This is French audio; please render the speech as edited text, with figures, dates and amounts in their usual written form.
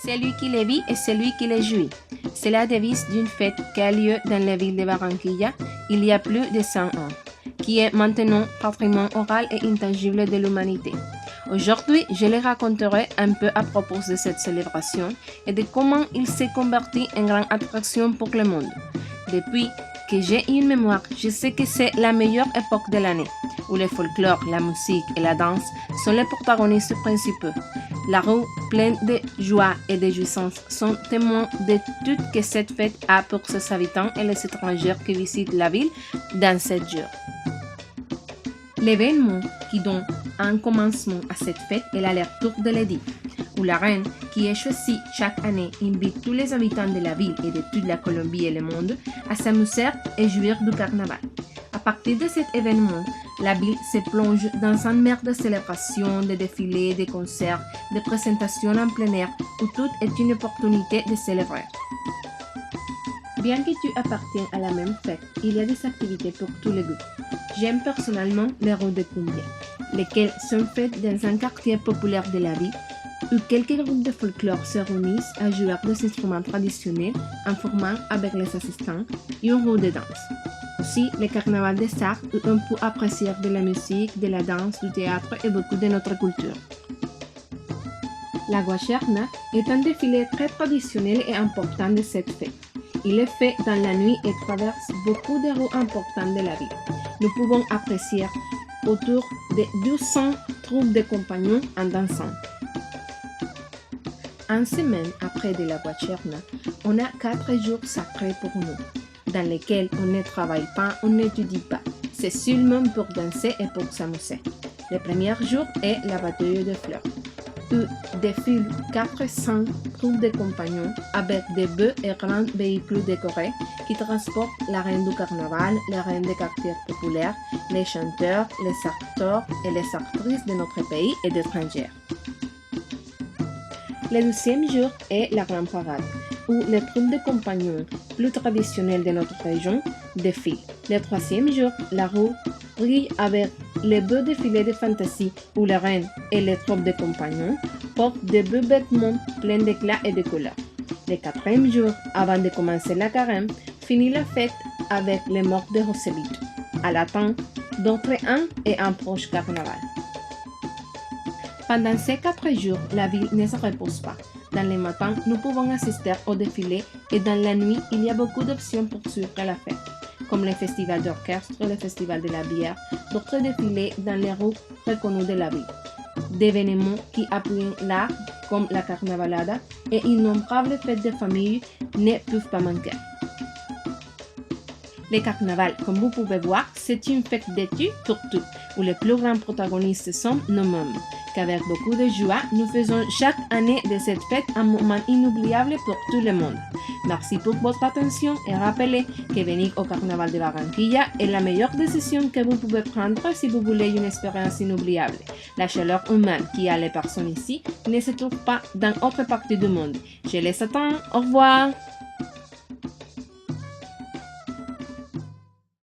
Celui qui les vit est celui qui les jouit. C'est la devise d'une fête qui a lieu dans la ville de Barranquilla il y a plus de 100 ans, qui est maintenant patrimoine oral et intangible de l'humanité. Aujourd'hui, je les raconterai un peu à propos de cette célébration et de comment il s'est converti en grande attraction pour le monde. Depuis que j'ai une mémoire, je sais que c'est la meilleure époque de l'année, où le folklore, la musique et la danse sont les protagonistes principaux. La rue, pleine de joie et de jouissance, sont témoins de tout que cette fête a pour ses habitants et les étrangers qui visitent la ville dans 7 jours. L'événement qui donne un commencement à cette fête est l'aller-retour de l'édit, où la reine, qui est choisie chaque année, invite tous les habitants de la ville et de toute la Colombie et le monde à s'amuser et jouir du carnaval. À partir de cet événement, la ville se plonge dans un mer de célébrations, de défilés, de concerts, de présentations en plein air, où tout est une opportunité de célébrer. Bien que tu appartiennes à la même fête, il y a des activités pour tous les goûts. J'aime personnellement les rues de cumbia, lesquelles sont faites dans un quartier populaire de la ville, où quelques groupes de folklore se réunissent à jouer des instruments traditionnels en formant avec les assistants une roue de danse. Aussi, le carnaval des arts où on peut apprécier de la musique, de la danse, du théâtre et beaucoup de notre culture. La guacherna est un défilé très traditionnel et important de cette fête. Il est fait dans la nuit et traverse beaucoup de rues importantes de la ville. Nous pouvons apprécier autour de 200 troupes de compagnons en dansant. Une semaine après de la guacherna, on a 4 jours sacrés pour nous, dans lesquels on ne travaille pas, on n'étudie pas. C'est seulement pour danser et pour s'amuser. Le premier jour est la bataille de fleurs, où défilent 400 troupes de compagnons avec des bœufs et grands véhicules décorés qui transportent la reine du carnaval, la reine des quartiers populaires, les chanteurs, les acteurs et les actrices de notre pays et d'étrangers. Le deuxième jour est la grande parade, où les troupes de compagnons plus traditionnelles de notre région défilent. Le troisième jour, la rue brille avec les beaux défilés de fantaisie où les reines et les troupes de compagnons portent de beaux vêtements pleins d'éclats et de couleurs. Le quatrième jour, avant de commencer la carême, finit la fête avec les morts de Joselito, à l'attente d'autres et un proche carnaval. Pendant ces 4 jours, la ville ne se repose pas. Dans les matins, nous pouvons assister au défilé et dans la nuit, il y a beaucoup d'options pour suivre la fête, comme le festival d'orchestre, le festival de la bière, d'autres défilés dans les rues reconnues de la ville, d'événements qui appuient l'art comme la carnavalada et innombrables fêtes de famille ne peuvent pas manquer. Le carnaval, comme vous pouvez voir, c'est une fête de tout pour tout, où les plus grands protagonistes sont nos membres, qu'avec beaucoup de joie, nous faisons chaque année de cette fête un moment inoubliable pour tout le monde. Merci pour votre attention et rappelez que venir au carnaval de Barranquilla est la meilleure décision que vous pouvez prendre si vous voulez une expérience inoubliable. La chaleur humaine qui a les personnes ici ne se trouve pas dans autre partie du monde. Je les attends. Au revoir!